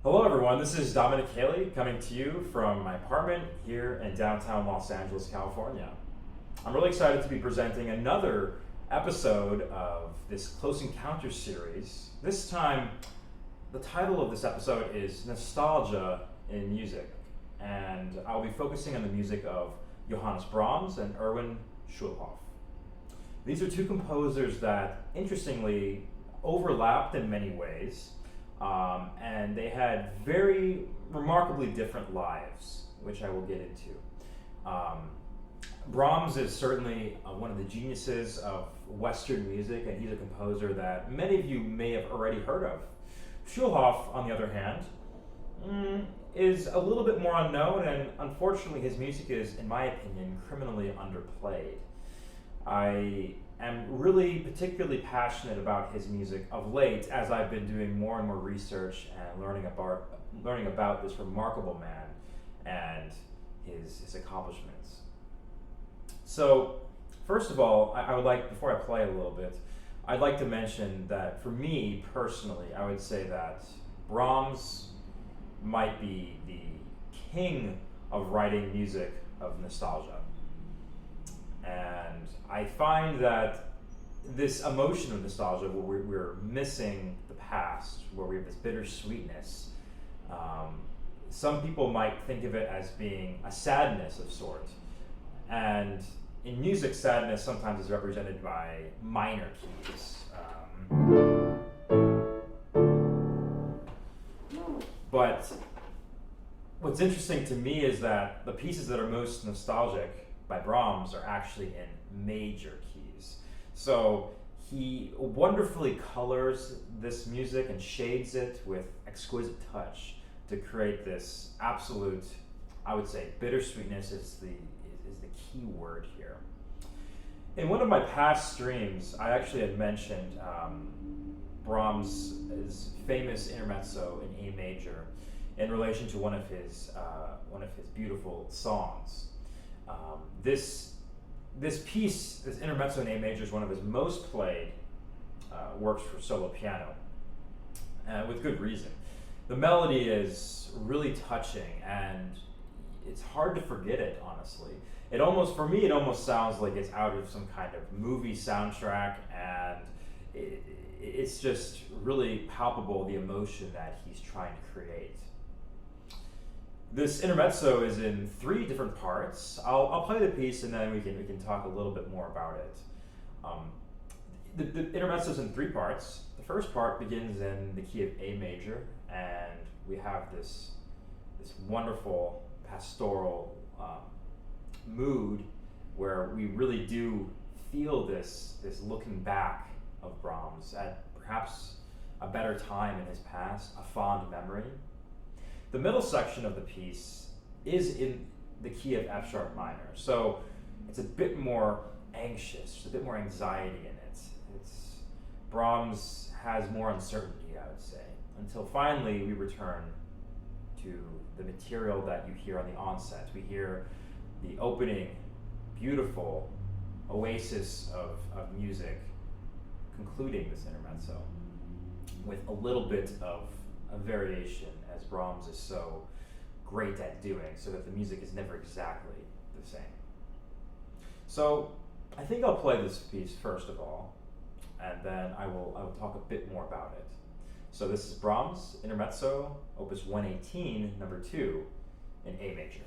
Hello, everyone. This is Dominic Haley coming to you from my apartment here in downtown Los Angeles, California. I'm really excited to be presenting another episode of this Close Encounters series. This time, the title of this episode is Nostalgia in Music, and I'll be focusing on the music of Johannes Brahms and Erwin Schulhoff. These are two composers that, interestingly, overlapped in many ways. And they had very remarkably different lives, which I will get into. Brahms is certainly one of the geniuses of Western music, and he's a composer that many of you may have already heard of. Schulhoff, on the other hand, is a little bit more unknown, and unfortunately his music is, in my opinion, criminally underplayed. I am really particularly passionate about his music of late as I've been doing more and more research and learning about this remarkable man and his accomplishments. So, first of all, I would like, before I play a little bit, I'd like to mention that for me personally, I would say that Brahms might be the king of writing music of nostalgia. And I find that this emotion of nostalgia, where we're missing the past, where we have this bittersweetness, some people might think of it as being a sadness of sort. And in music, sadness sometimes is represented by minor keys. But what's interesting to me is that the pieces that are most nostalgic by Brahms are actually in major keys. So he wonderfully colors this music and shades it with exquisite touch to create this absolute, I would say, bittersweetness is the key word here. In one of my past streams, I actually had mentioned Brahms' famous intermezzo in A major in relation to one of his beautiful songs. This piece, this intermezzo in A major, is one of his most played works for solo piano, with good reason. The melody is really touching, and it's hard to forget it, honestly. For me, it almost sounds like it's out of some kind of movie soundtrack, and it's just really palpable, the emotion that he's trying to create. This intermezzo is in 3 different parts. I'll play the piece and then we can talk a little bit more about it. The intermezzo is in 3 parts. The first part begins in the key of A major, and we have this wonderful pastoral mood where we really do feel this looking back of Brahms at perhaps a better time in his past, a fond memory. The middle section of the piece is in the key of F sharp minor, so it's a bit more anxious, there's a bit more anxiety in it. Brahms has more uncertainty, I would say, until finally we return to the material that you hear on the onset. We hear the opening, beautiful oasis of music concluding this intermezzo with a little bit of a variation, as Brahms is so great at doing, so that the music is never exactly the same. So I think I'll play this piece first of all, and then I will talk a bit more about it. So this is Brahms Intermezzo, Opus 118, number 2, in A major.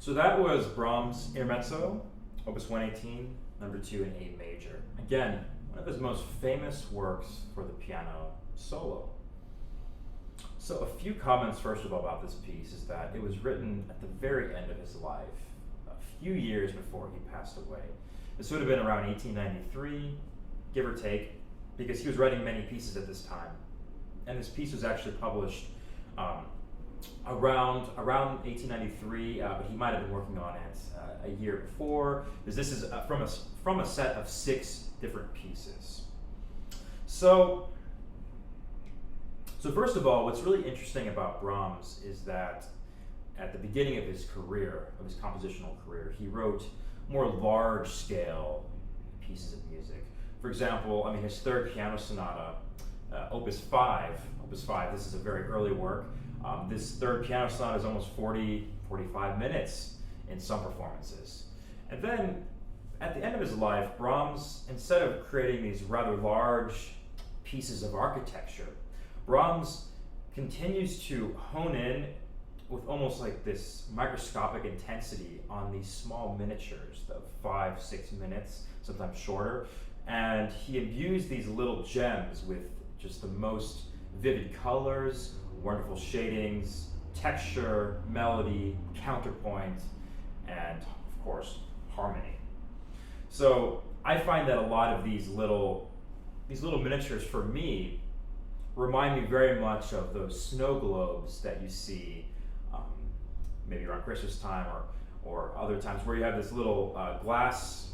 So that was Brahms' Intermezzo, Opus 118, number 2 in A major. Again, one of his most famous works for the piano solo. So a few comments first of all about this piece is that it was written at the very end of his life, a few years before he passed away. This would have been around 1893, give or take, because he was writing many pieces at this time. And this piece was actually published around 1893, but he might have been working on it a year before, because this is from a set of 6 different pieces. So first of all, what's really interesting about Brahms is that at the beginning of his career, of his compositional career, he wrote more large-scale pieces of music. For example, his 3rd piano sonata, Opus 5, this is a very early work. This 3rd piano sonata is almost 45 minutes in some performances. And then, at the end of his life, Brahms, instead of creating these rather large pieces of architecture, Brahms continues to hone in with almost like this microscopic intensity on these small miniatures of 5-6 minutes, sometimes shorter, and he imbues these little gems with just the most vivid colors, wonderful shadings, texture, melody, counterpoint, and of course, harmony. So I find that a lot of these little miniatures for me remind me very much of those snow globes that you see maybe around Christmas time or other times where you have this little glass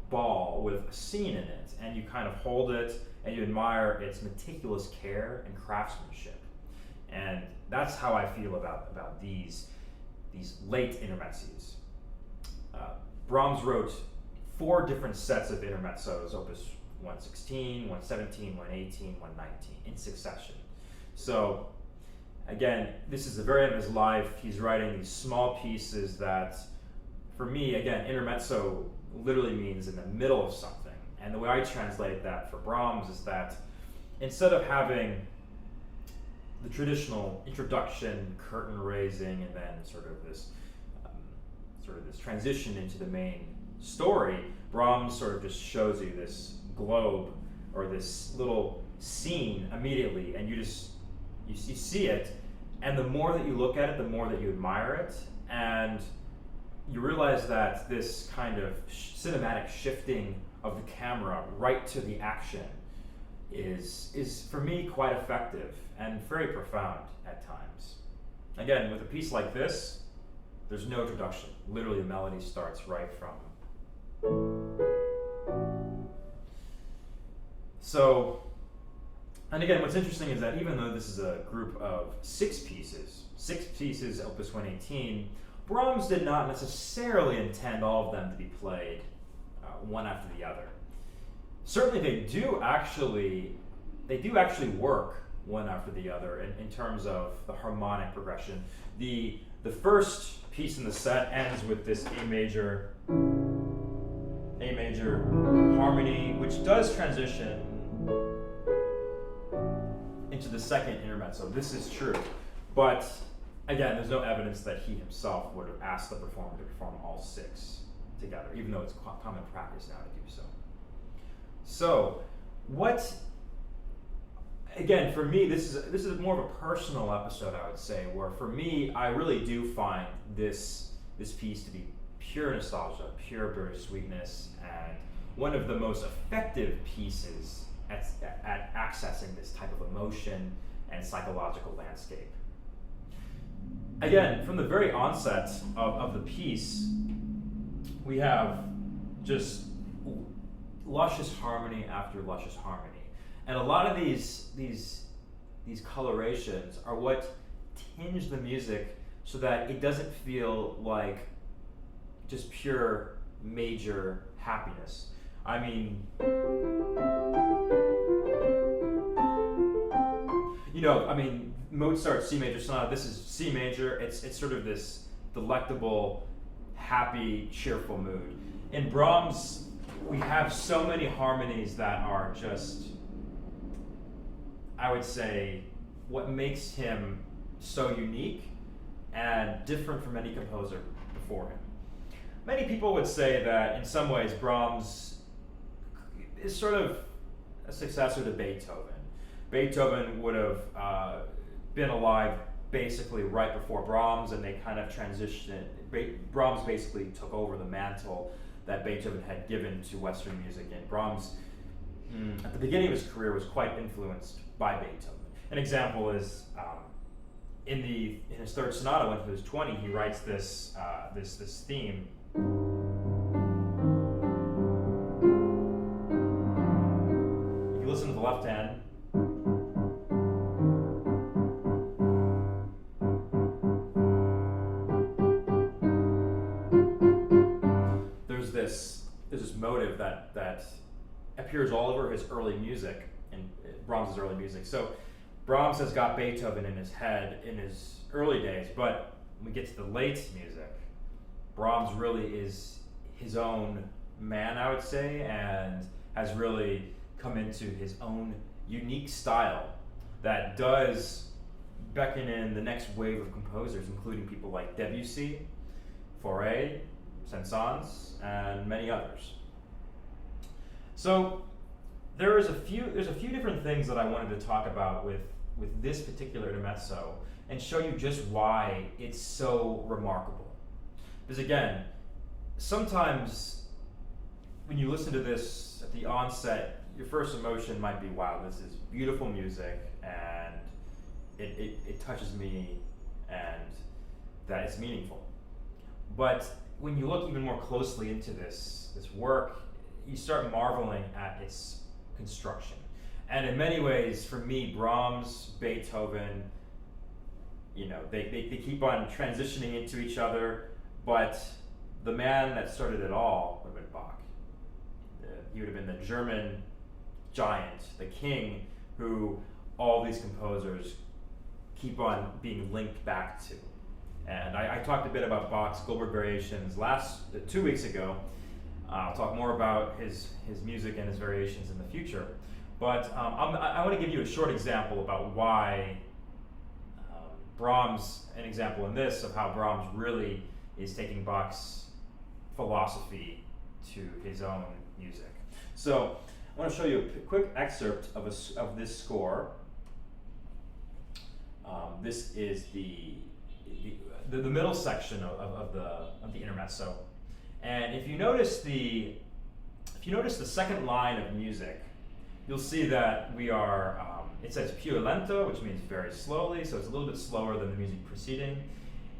ball with a scene in it, and you kind of hold it and you admire its meticulous care and craftsmanship. And that's how I feel about these late intermezzos. Brahms wrote 4 different sets of intermezzos, Opus 116, 117, 118, 119, in succession. So again, this is the very end of his life. He's writing these small pieces that, for me, again, intermezzo literally means in the middle of something. And the way I translate that for Brahms is that instead of having the traditional introduction, curtain raising, and then sort of this transition into the main story, Brahms sort of just shows you this globe or this little scene immediately, and you see it, and the more that you look at it, the more that you admire it, and you realize that this kind of cinematic shifting of the camera right to the action is for me quite effective and very profound at times. Again, with a piece like this, there's no introduction. Literally, the melody starts right from. So, and again, what's interesting is that even though this is a group of 6 pieces, Opus 118, Brahms did not necessarily intend all of them to be played one after the other. Certainly, they do actually work one after the other in terms of the harmonic progression. The first piece in the set ends with this A major harmony, which does transition into the second intermezzo. This is true, but again, there's no evidence that he himself would have asked the performer to perform all 6 together, even though it's common practice now to do so. So, again, for me, this is more of a personal episode, I would say, where for me, I really do find this piece to be pure nostalgia, pure bittersweetness, and one of the most effective pieces at accessing this type of emotion and psychological landscape. Again, from the very onset of the piece, we have just luscious harmony after luscious harmony. And a lot of these colorations are what tinge the music so that it doesn't feel like just pure major happiness. I mean, Mozart's C major sonata, this is C major, it's sort of this delectable, happy, cheerful mood. In Brahms, we have so many harmonies that are just, I would say, what makes him so unique and different from any composer before him. Many people would say that in some ways Brahms is sort of a successor to Beethoven. Beethoven would have been alive basically right before Brahms, and they kind of transitioned. Brahms basically took over the mantle that Beethoven had given to Western music, and Brahms, at the beginning of his career, was quite influenced by Beethoven. An example is in his third sonata, when he was 20, he writes this theme. If you listen to the left hand, there's this motive that appears all over his early music, in Brahms' early music. So Brahms has got Beethoven in his head in his early days, but when we get to the late music, Brahms really is his own man, I would say, and has really come into his own unique style that does beckon in the next wave of composers, including people like Debussy, Fauré, Saint-Saëns, and many others. So there's a few different things that I wanted to talk about with this particular intermezzo and show you just why it's so remarkable. Because again, sometimes when you listen to this at the onset, your first emotion might be, wow, this is beautiful music and it touches me and that it's meaningful. But when you look even more closely into this work, you start marveling at its construction. And in many ways, for me, Brahms, Beethoven, they keep on transitioning into each other, but the man that started it all would have been Bach. He would have been the German giant, the king, who all these composers keep on being linked back to. And I talked a bit about Bach's Goldberg Variations 2 weeks ago. I'll talk more about his music and his variations in the future. But I want to give you a short example about why Brahms, an example in this of how Brahms really is taking Bach's philosophy to his own music. So I want to show you a quick excerpt of this score. This is the middle section of the intermezzo, and if you notice the second line of music, you'll see that we are. It says più lento, which means very slowly, so it's a little bit slower than the music preceding,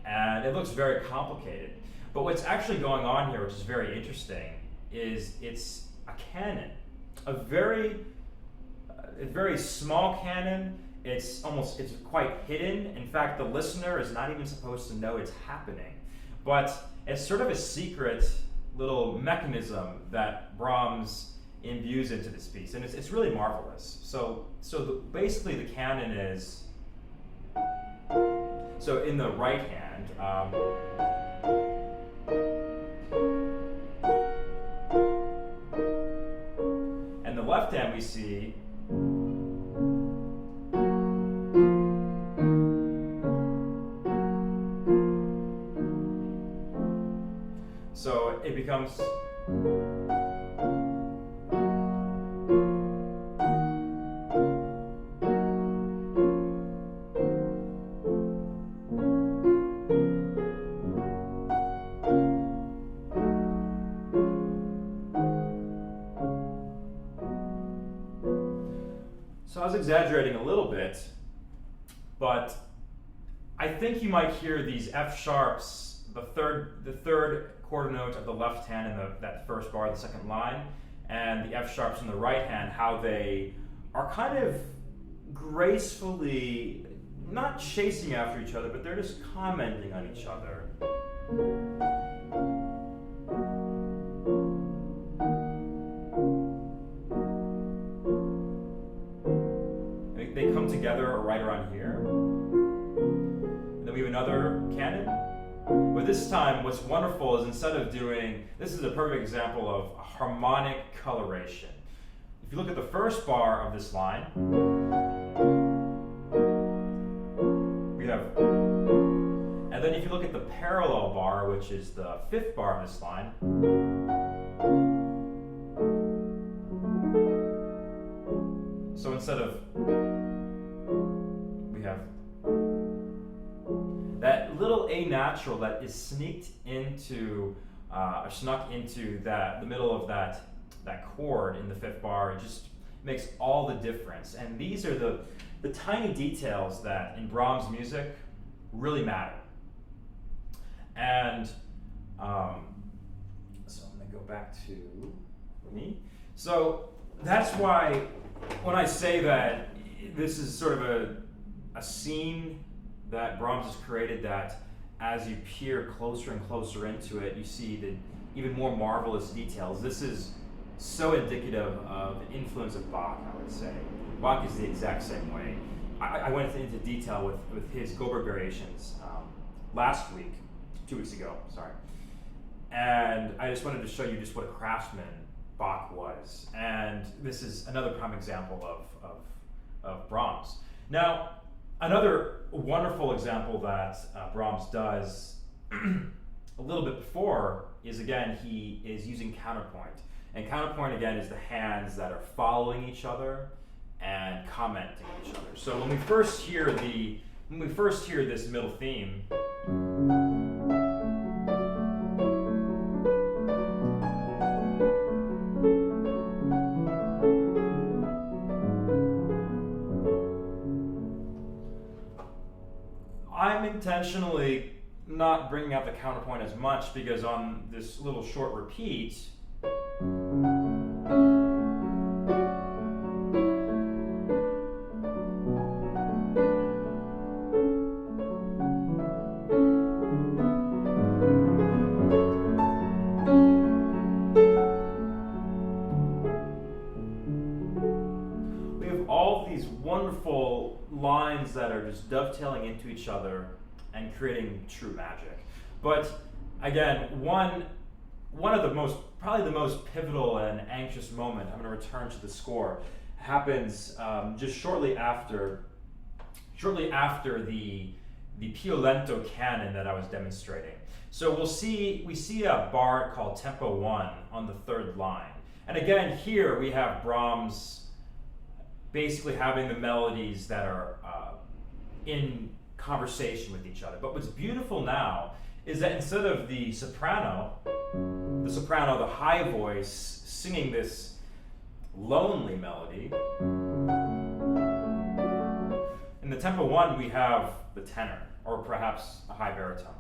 and it looks very complicated. But what's actually going on here, which is very interesting, is it's a canon, a very small canon. It's quite hidden. In fact, the listener is not even supposed to know it's happening. But it's sort of a secret little mechanism that Brahms imbues into this piece, and it's really marvelous. So basically the canon is, so in the right hand, and the left hand we see so it becomes So I was exaggerating a little bit, but I think you might hear these F sharps, the third quarter note of the left hand in that first bar, the second line, and the F sharps in the right hand, how they are kind of gracefully, not chasing after each other, but they're just commenting on each other. They come together right around here. And then we have another canon. But this time, what's wonderful is instead of doing, this is a perfect example of a harmonic coloration. If you look at the first bar of this line, we have, and then if you look at the parallel bar, which is the fifth bar of this line, so instead of, we have that little A natural that is sneaked into, or snuck into the middle of that chord in the fifth bar. It just makes all the difference. And these are the tiny details that in Brahms music really matter. And so I'm going to go back to me. So that's why when I say that this is sort of a scene that Brahms has created, that as you peer closer and closer into it, you see the even more marvelous details. This is so indicative of the influence of Bach, I would say. Bach is the exact same way. I went into detail with his Goldberg variations last week, 2 weeks ago, sorry. And I just wanted to show you just what a craftsman Bach was. And this is another prime example of Brahms. Now, another wonderful example that Brahms does a little bit before is, again, he is using counterpoint. And counterpoint, again, is the hands that are following each other and commenting on each other. So when we first hear this middle theme, I'm intentionally not bringing out the counterpoint as much because on this little short repeat, we have all these wonderful lines that are just dovetailing into each other and creating true magic. But again, one of the probably the most pivotal and anxious moment, I'm going to return to the score, happens just shortly after the Più Lento canon that I was demonstrating. So we see a bar called Tempo 1 on the third line. And again, here we have Brahms basically having the melodies that are in conversation with each other. But what's beautiful now is that instead of the soprano, the high voice, singing this lonely melody, in the tempo 1 we have the tenor, or perhaps a high baritone.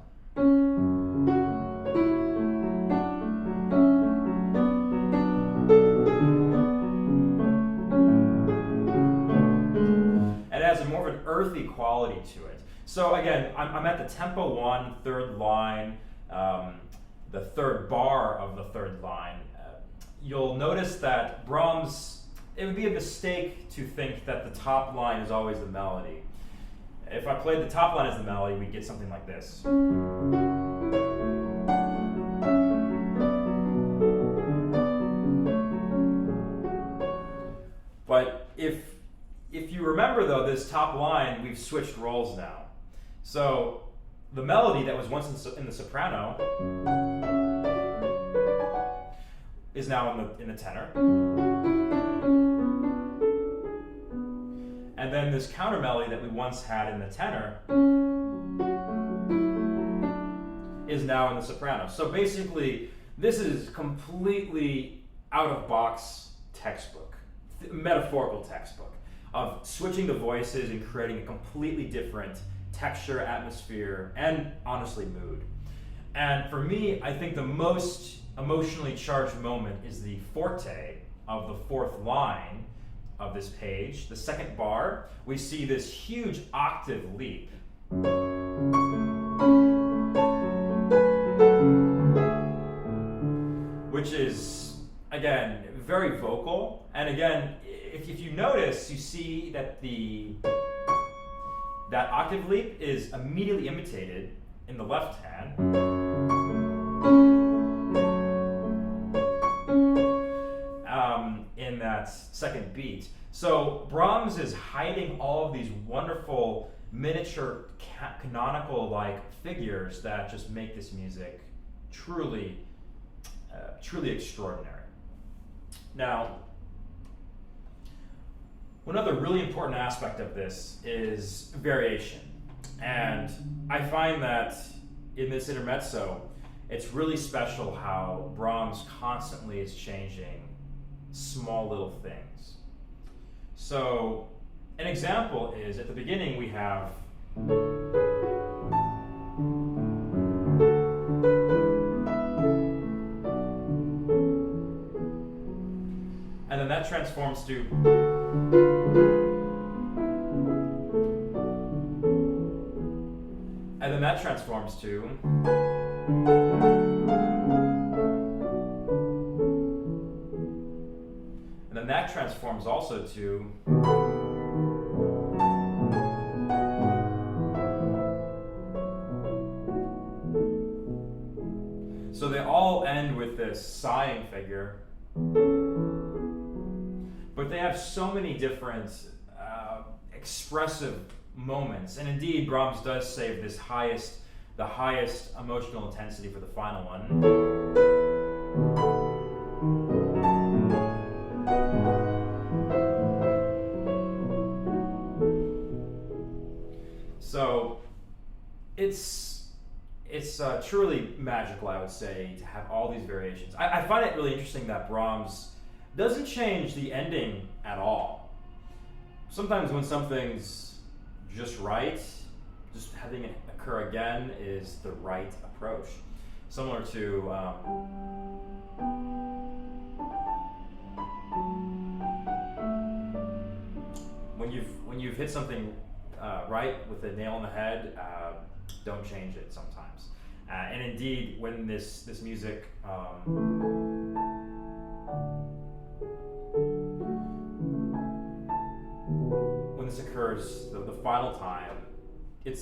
And it has a more of an earthy quality to it. So again, I'm at the tempo 1, third line, the third bar of the third line. You'll notice that Brahms, it would be a mistake to think that the top line is always the melody. If I played the top line as the melody, we'd get something like this. But if you remember though, this top line, we've switched roles now. So the melody that was once in the soprano is now in the tenor. And then this counter melody that we once had in the tenor is now in the soprano. So basically, this is completely out of box textbook, metaphorical textbook of switching the voices and creating a completely different texture, atmosphere, and honestly mood. And for me, I think the most emotionally charged moment is the forte of the fourth line of this page. The second bar, we see this huge octave leap. Which is, again, very vocal. And again, if you notice, you see that that octave leap is immediately imitated in the left hand. In that second beat. So Brahms is hiding all of these wonderful miniature canonical-like figures that just make this music truly, truly extraordinary. Now, another really important aspect of this is variation. And I find that in this intermezzo, it's really special how Brahms constantly is changing small little things. So, an example is at the beginning we have and then that transforms to and then that transforms to and then that transforms also to so they all end with this sighing figure, but they have so many different expressive moments. And indeed, Brahms does save the highest emotional intensity for the final one. So it's truly magical, I would say, to have all these variations. I find it really interesting that Brahms doesn't change the ending at all. Sometimes when something's just right, just having it occur again is the right approach. Similar to when you've hit something right with a nail in the head, don't change it sometimes. And indeed, when this music when this occurs the final time, it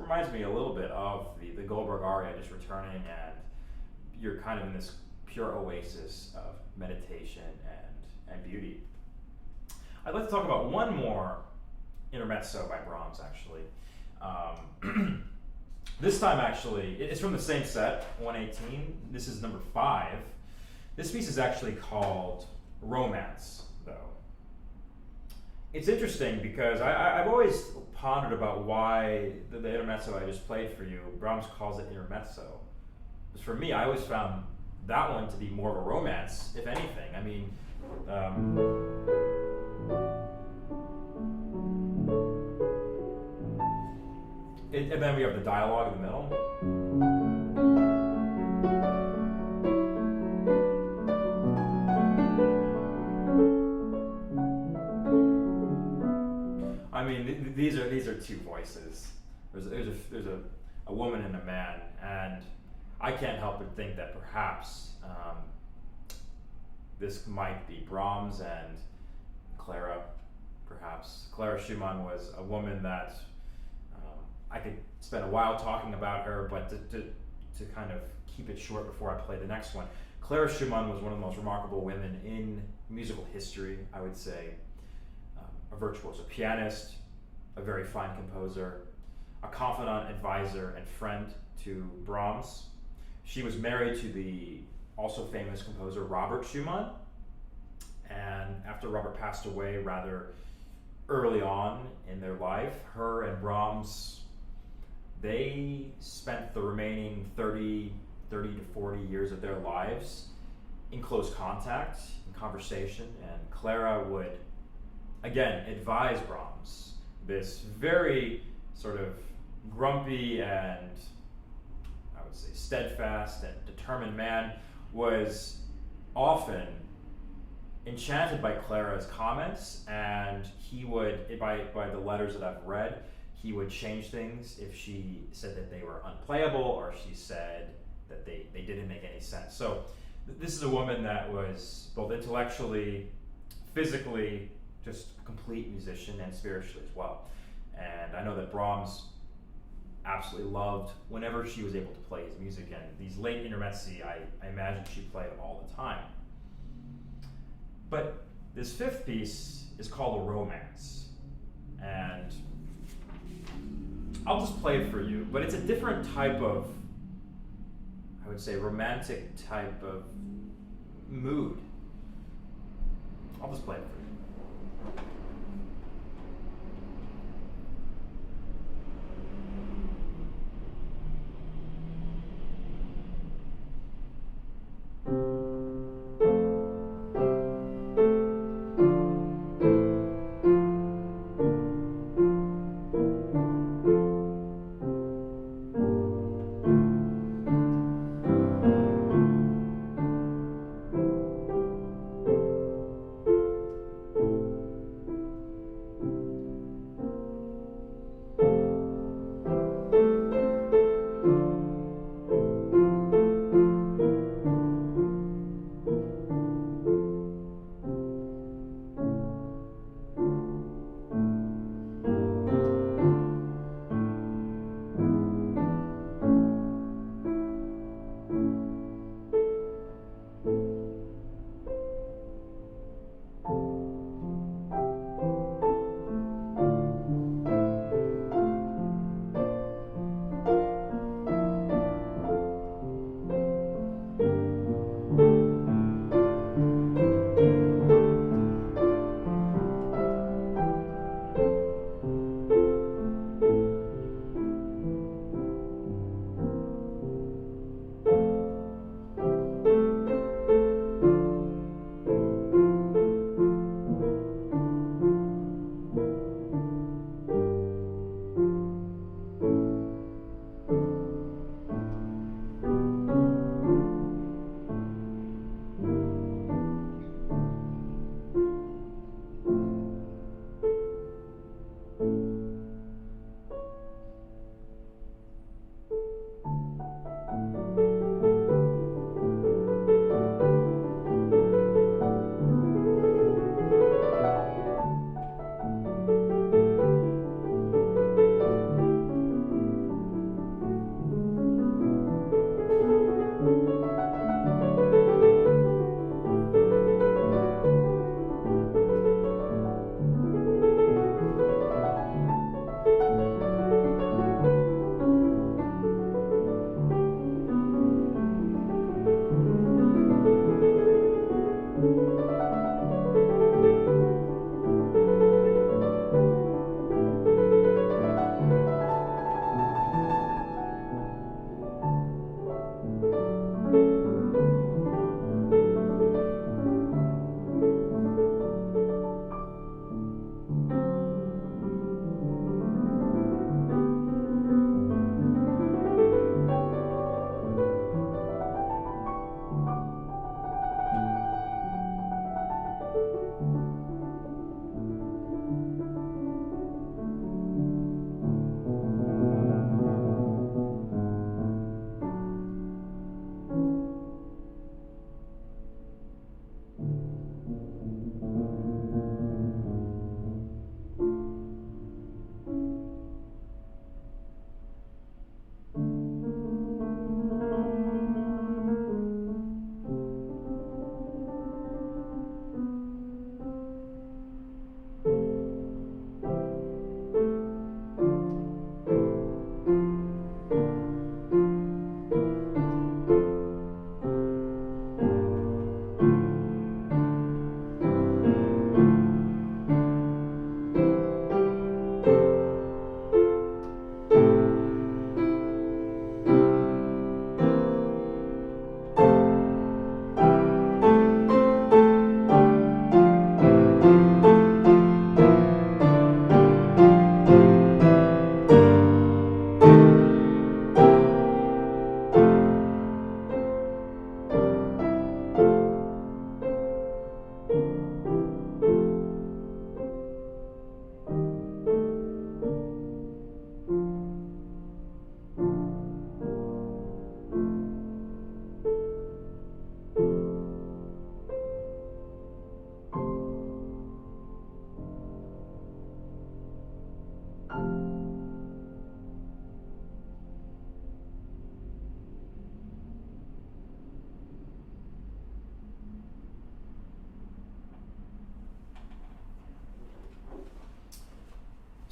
reminds me a little bit of the Goldberg aria, just returning, and you're kind of in this pure oasis of meditation and beauty. I'd like to talk about one more intermezzo by Brahms, actually. This time, actually, it's from the same set, 118. This is number 5. This piece is actually called Romance, though. It's interesting because I've always pondered about why the intermezzo I just played for you, Brahms calls it intermezzo. Because for me, I always found that one to be more of a romance, if anything. I mean, and then we have the dialogue in the middle. I mean, these are two voices. There's a woman and a man, and I can't help but think that perhaps this might be Brahms and Clara. Perhaps Clara Schumann was a woman that I could spend a while talking about her, but to kind of keep it short before I play the next one. Clara Schumann was one of the most remarkable women in musical history, I would say. A virtuoso pianist, a very fine composer, a confidant, advisor, and friend to Brahms. She was married to the also famous composer Robert Schumann, and after Robert passed away rather early on in their life, her and Brahms, they spent the remaining 30 to 40 years of their lives in close contact, in conversation, and Clara would again advise Brahms, this very sort of grumpy and I would say steadfast and determined man, was often enchanted by Clara's comments, and he would, by the letters that I've read, he would change things if she said that they were unplayable or she said that they didn't make any sense. So this is a woman that was both intellectually, physically, just a complete musician, and spiritually as well. And I know that Brahms absolutely loved whenever she was able to play his music, and these late intermezzi, I imagine she played all the time. But this fifth piece is called a romance, and I'll just play it for you, but it's a different type of, I would say, romantic type of mood. I'll just play it for you.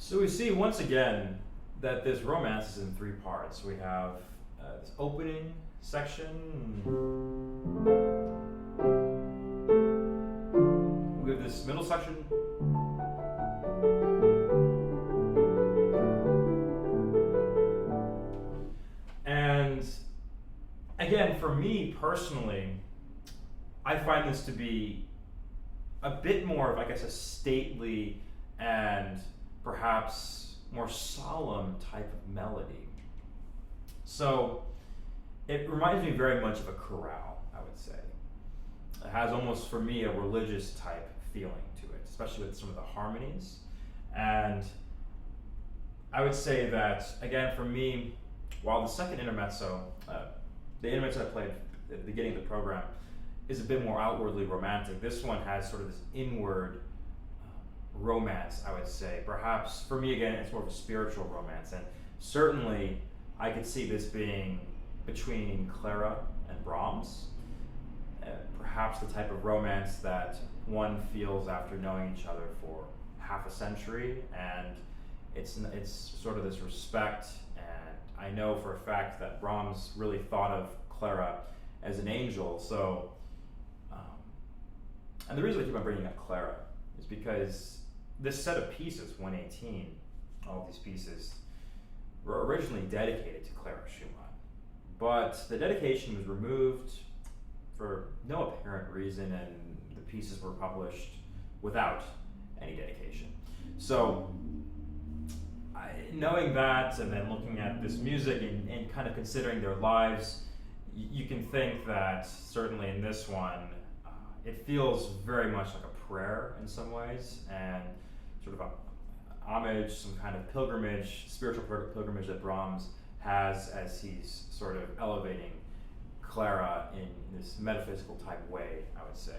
So we see once again that this romance is in three parts. We have this opening section. We have this middle section. And again, for me personally, I find this to be a bit more of, I guess, a stately and perhaps more solemn type of melody. So it reminds me very much of a chorale, I would say. It has almost, for me, a religious type feeling to it, especially with some of the harmonies. And I would say that, again, for me, while the second intermezzo, the intermezzo I played at the beginning of the program, is a bit more outwardly romantic, this one has sort of this inward romance, I would say. Perhaps, for me, again, it's more of a spiritual romance. And certainly, I could see this being between Clara and Brahms. Perhaps the type of romance that one feels after knowing each other for half a century, and it's sort of this respect. And I know for a fact that Brahms really thought of Clara as an angel. So, and the reason I keep on bringing up Clara is because this set of pieces, 118, all these pieces, were originally dedicated to Clara Schumann. But the dedication was removed for no apparent reason, and the pieces were published without any dedication. So, knowing that, and then looking at this music and kind of considering their lives, you can think that certainly in this one, it feels very much like a prayer in some ways, and sort of a homage, some kind of pilgrimage, spiritual pilgrimage that Brahms has as he's sort of elevating Clara in this metaphysical type way, I would say.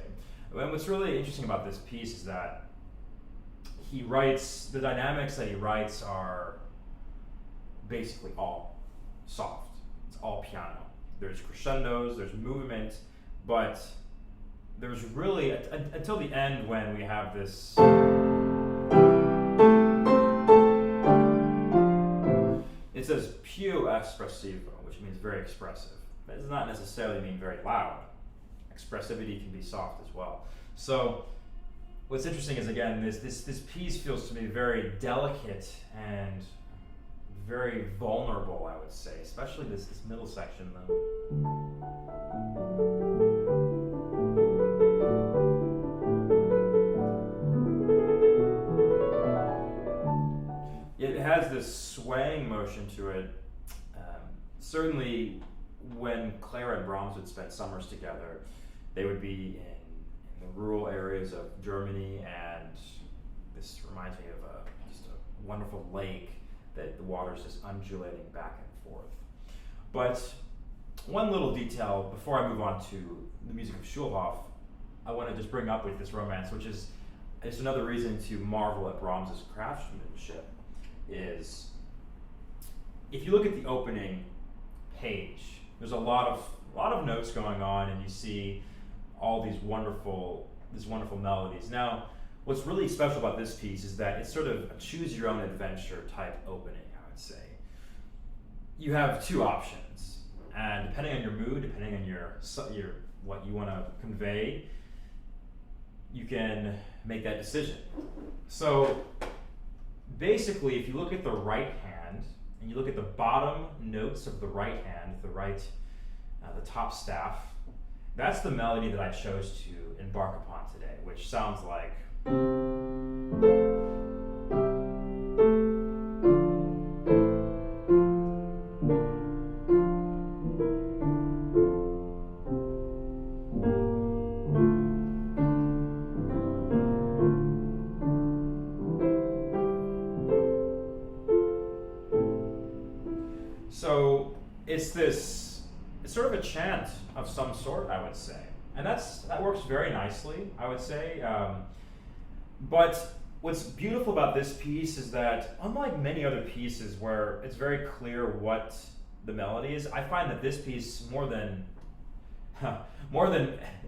And what's really interesting about this piece is that he writes, the dynamics that he writes are basically all soft. It's all piano. There's crescendos, there's movement, but there's really, until the end when we have this, it says più espressivo, which means very expressive. That does not necessarily mean very loud. Expressivity can be soft as well. So what's interesting is, again, this piece feels to me very delicate and very vulnerable, I would say, especially this middle section though. It has this swaying motion to it. Certainly when Clara and Brahms would spend summers together, they would be in the rural areas of Germany, and this reminds me of just a wonderful lake that the water's just undulating back and forth. But one little detail before I move on to the music of Schulhoff, I want to just bring up with this romance, which is it's another reason to marvel at Brahms's craftsmanship, is if you look at the opening page, there's a lot of notes going on, and you see all these wonderful melodies. Now, what's really special about this piece is that it's sort of a choose your own adventure type opening, I would say. You have two options, and depending on your mood, depending on your what you want to convey, you can make that decision. So basically, if you look at the right hand and you look at the bottom notes of the right hand, the top staff, that's the melody that I chose to embark upon today, which sounds like. So it's sort of a chant of some sort, I would say. And that works very nicely, I would say. But what's beautiful about this piece is that, unlike many other pieces where it's very clear what the melody is, I find that this piece, more than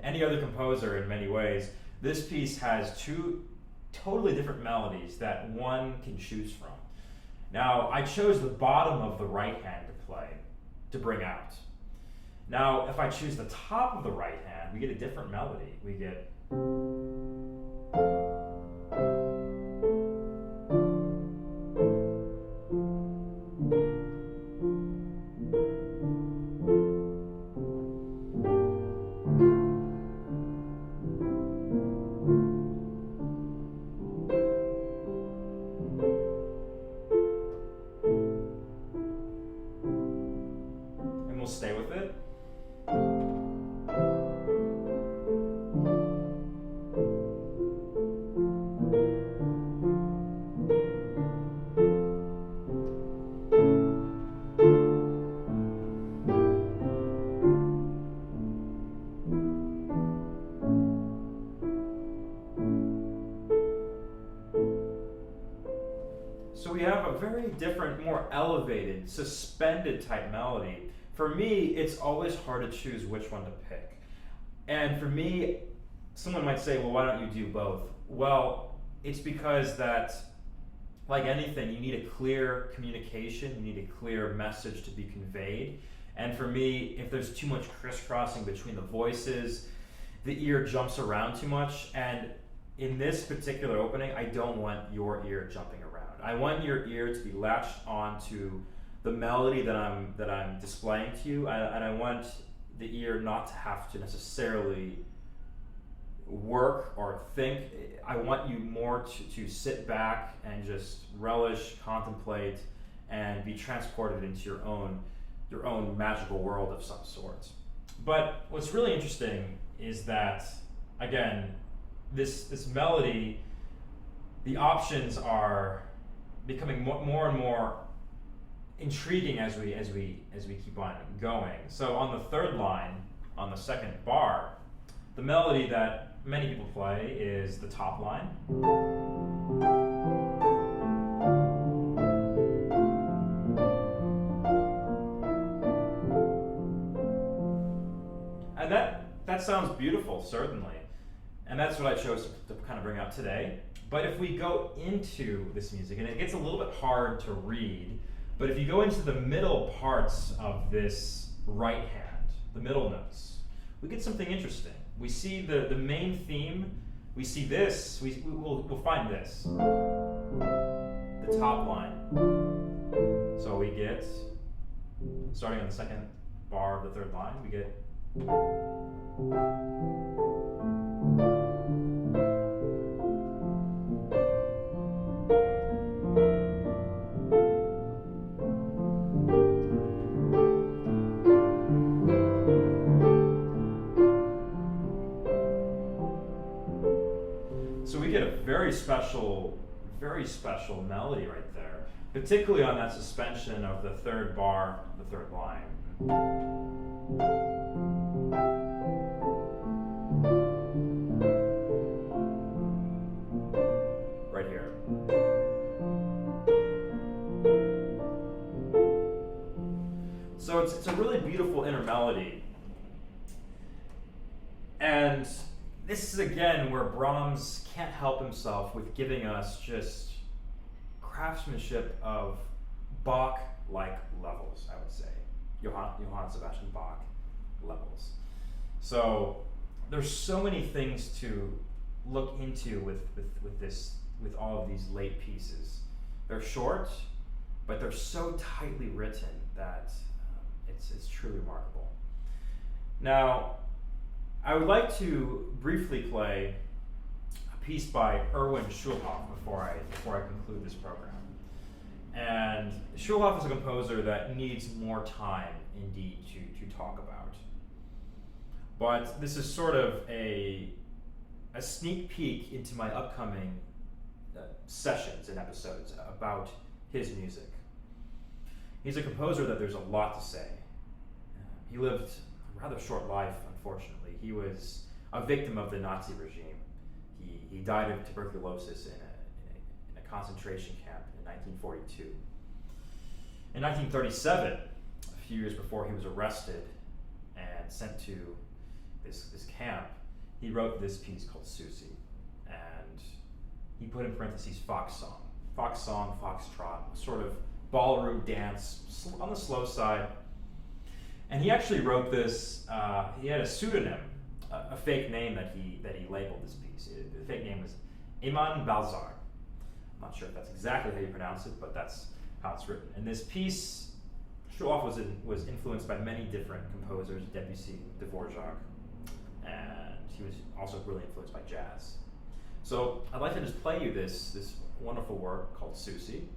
any other composer in many ways, this piece has two totally different melodies that one can choose from. Now, I chose the bottom of the right hand to play, to bring out. Now, if I choose the top of the right hand, we get a different melody. We get. And we'll stay with it. So we have a very different, more elevated, suspended type melody. For me, it's always hard to choose which one to pick. And for me, someone might say, well, why don't you do both? Well, it's because that, like anything, you need a clear communication, you need a clear message to be conveyed. And for me, if there's too much crisscrossing between the voices, the ear jumps around too much. And in this particular opening, I don't want your ear jumping around. I want your ear to be latched onto the melody that I'm displaying to you, and I want the ear not to have to necessarily work or think. I want you more to sit back and just relish, contemplate, and be transported into your own magical world of some sort. But what's really interesting is that, again, this melody, the options are becoming more and more intriguing as we keep on going. So on the third line, on the second bar, the melody that many people play is the top line. And that sounds beautiful, certainly. And that's what I chose to kind of bring out today. But if we go into this music, and it gets a little bit hard to read, but if you go into the middle parts of this right hand, the middle notes, we get something interesting. We see the main theme, we see this, we'll find this, the top line. So we get, starting on the second bar of the third line, we get. So we get a very special melody right there, particularly on that suspension of the third bar, the third line. Right here. So it's a really beautiful inner melody. And this is again where Brahms can't help himself with giving us just craftsmanship of Bach-like levels, I would say. Johann Sebastian Bach levels. So there's so many things to look into with all of these late pieces. They're short, but they're so tightly written that it's truly remarkable. Now, I would like to briefly play a piece by Erwin Schulhoff before I conclude this program. And Schulhoff is a composer that needs more time, indeed, to talk about. But this is sort of a sneak peek into my upcoming sessions and episodes about his music. He's a composer that there's a lot to say. He lived a rather short life, unfortunately. He was a victim of the Nazi regime. He died of tuberculosis in a concentration camp in 1942. In 1937, a few years before he was arrested and sent to this camp, he wrote this piece called Susie. And he put in parentheses Fox Song. fox song, foxtrot, sort of ballroom dance on the slow side. And he actually wrote this. He had a pseudonym, a fake name that he labeled this piece. The fake name was Iman Balzar. I'm not sure if that's exactly how you pronounce it, but that's how it's written. And this piece, Schulhoff was influenced by many different composers, Debussy, Dvorak, and he was also really influenced by jazz. So I'd like to just play you this wonderful work called Susie.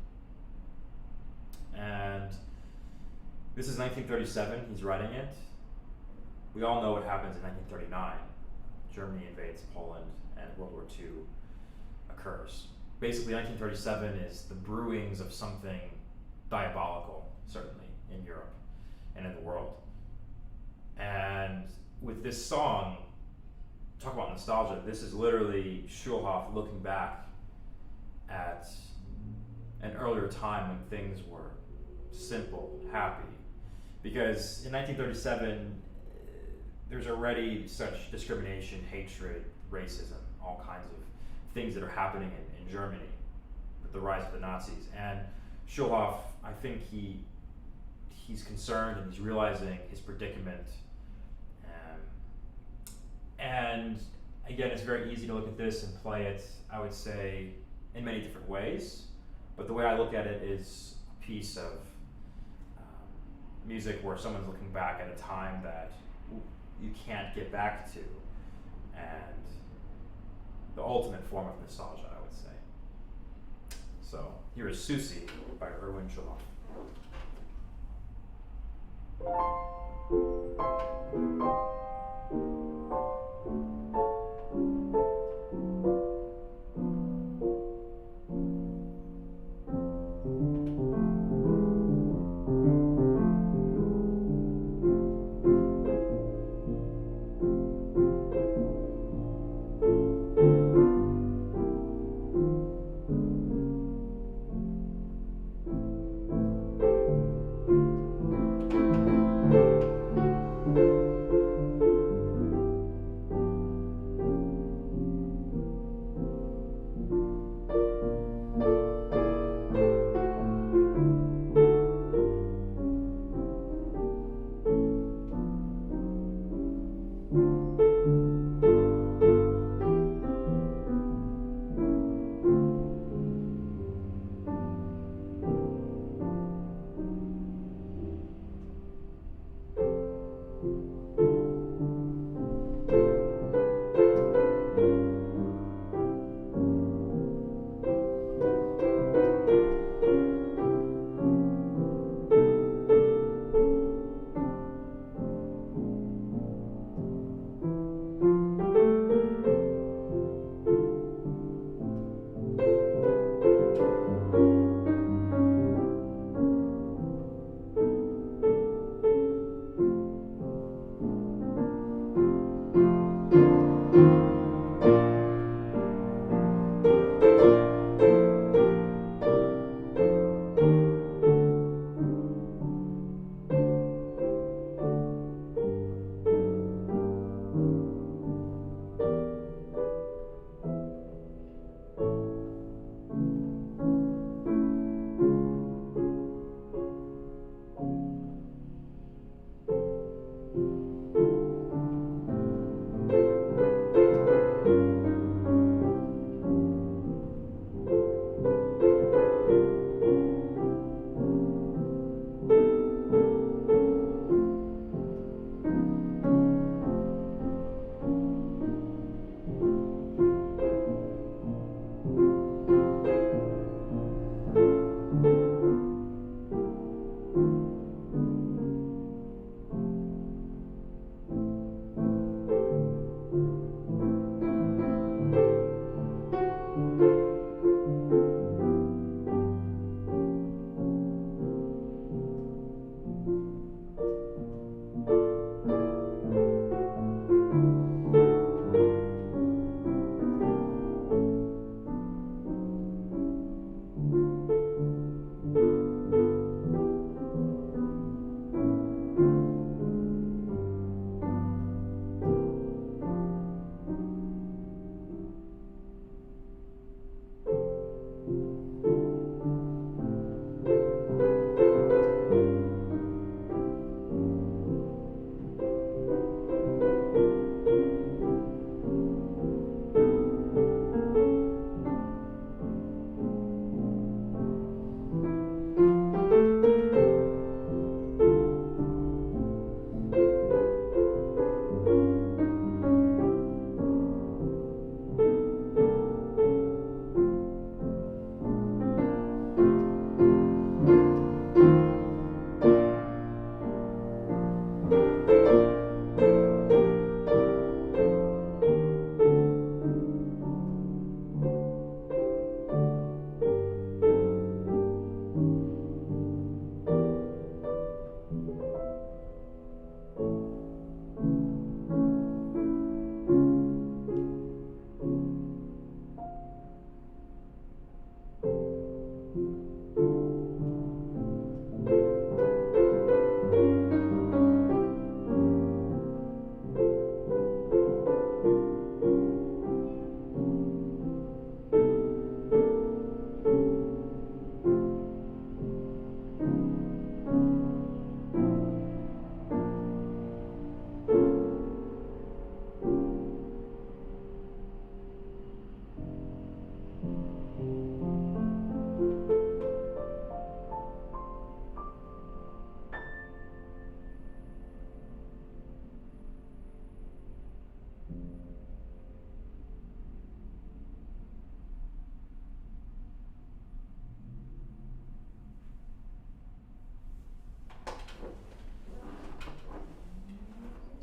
And this is 1937, he's writing it. We all know what happens in 1939. Germany invades Poland and World War II occurs. Basically, 1937 is the brewings of something diabolical, certainly, in Europe and in the world. And with this song, talk about nostalgia, this is literally Schulhoff looking back at an earlier time when things were simple, happy. Because in 1937, there's already such discrimination, hatred, racism, all kinds of things that are happening in Germany with the rise of the Nazis. And Schulhoff, I think he's concerned and he's realizing his predicament. And again, it's very easy to look at this and play it, I would say, in many different ways. But the way I look at it is a piece of music where someone's looking back at a time that you can't get back to, and the ultimate form of nostalgia, I would say. So here is Susie by Erwin Schulhoff.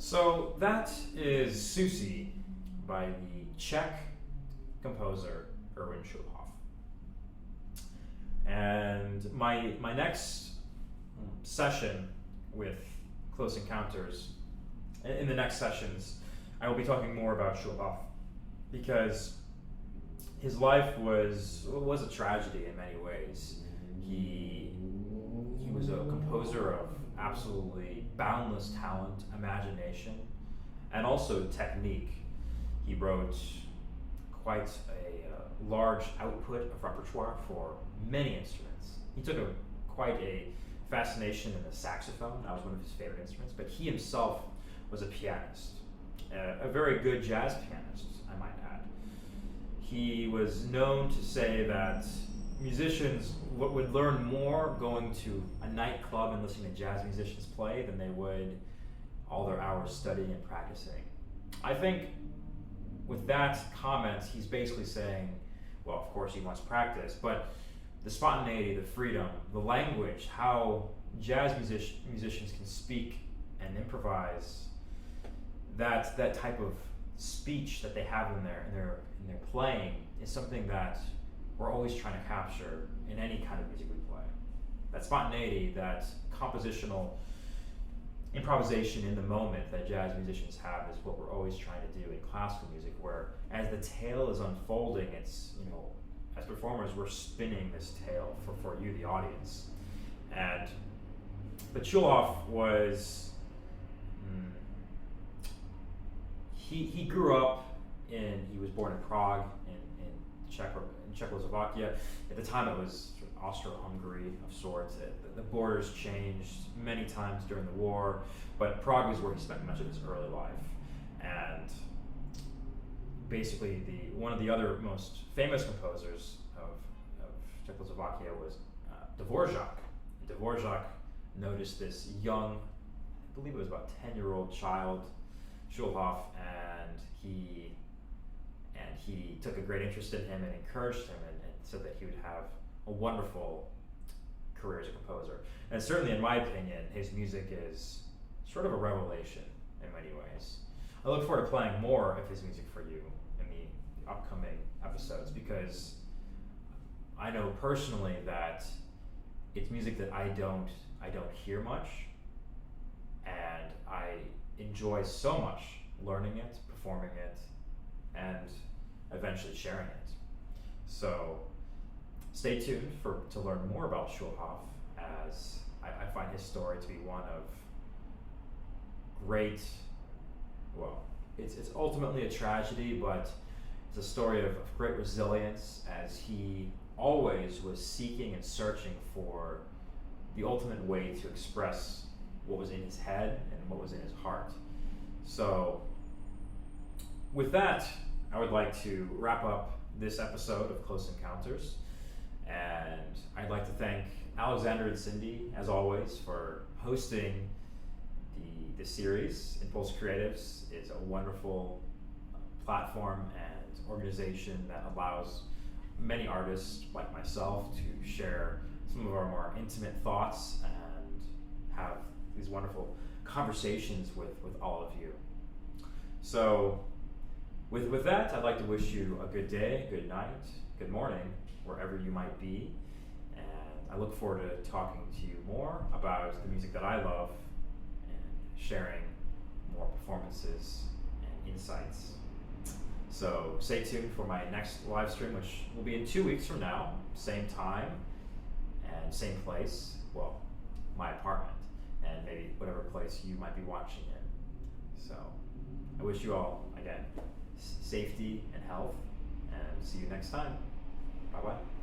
So that is Susie by the Czech composer Erwin Schulhoff. And my next session with Close Encounters, in the next sessions, I will be talking more about Schulhoff because his life was a tragedy in many ways. He was a composer of absolutely boundless talent, imagination, and also technique. He wrote quite a large output of repertoire for many instruments. He took quite a fascination in the saxophone. That was one of his favorite instruments, but he himself was a pianist, a very good jazz pianist, I might add. He was known to say that musicians would learn more going to a nightclub and listening to jazz musicians play than they would all their hours studying and practicing. I think with that comment, he's basically saying, well, of course he wants practice, but the spontaneity, the freedom, the language, how jazz musicians can speak and improvise, that type of speech that they have in their playing is something that we're always trying to capture in any kind of music we play. That spontaneity, that compositional improvisation in the moment that jazz musicians have is what we're always trying to do in classical music, where as the tale is unfolding, it's, as performers, we're spinning this tale for you, the audience. But Schulhoff was, he grew up he was born in Prague, in Czechoslovakia. At the time, it was sort of Austro-Hungary of sorts. The borders changed many times during the war, but Prague was where he spent much of his early life. And basically, one of the other most famous composers of Czechoslovakia was Dvorak. Dvorak noticed this young, I believe it was about 10-year-old child, Schulhoff, and he took a great interest in him and encouraged him and said that he would have a wonderful career as a composer. And certainly, in my opinion, his music is sort of a revelation in many ways. I look forward to playing more of his music for you in the upcoming episodes because I know personally that it's music that I don't hear much, and I enjoy so much learning it, performing it, and eventually sharing it. So stay tuned to learn more about Schulhoff, as I find his story to be one of great, well, it's ultimately a tragedy, but it's a story of great resilience, as he always was seeking and searching for the ultimate way to express what was in his head and what was in his heart. So with that, I would like to wrap up this episode of Close Encounters, and I'd like to thank Alexander and Cindy, as always, for hosting the series. Impulse Creatives is a wonderful platform and organization that allows many artists like myself to share some of our more intimate thoughts and have these wonderful conversations with all of you. So with that, I'd like to wish you a good day, good night, good morning, wherever you might be. And I look forward to talking to you more about the music that I love and sharing more performances and insights. So stay tuned for my next live stream, which will be in 2 weeks from now, same time and same place. Well, my apartment, and maybe whatever place you might be watching in. So I wish you all, again, safety and health, and see you next time. Bye-bye.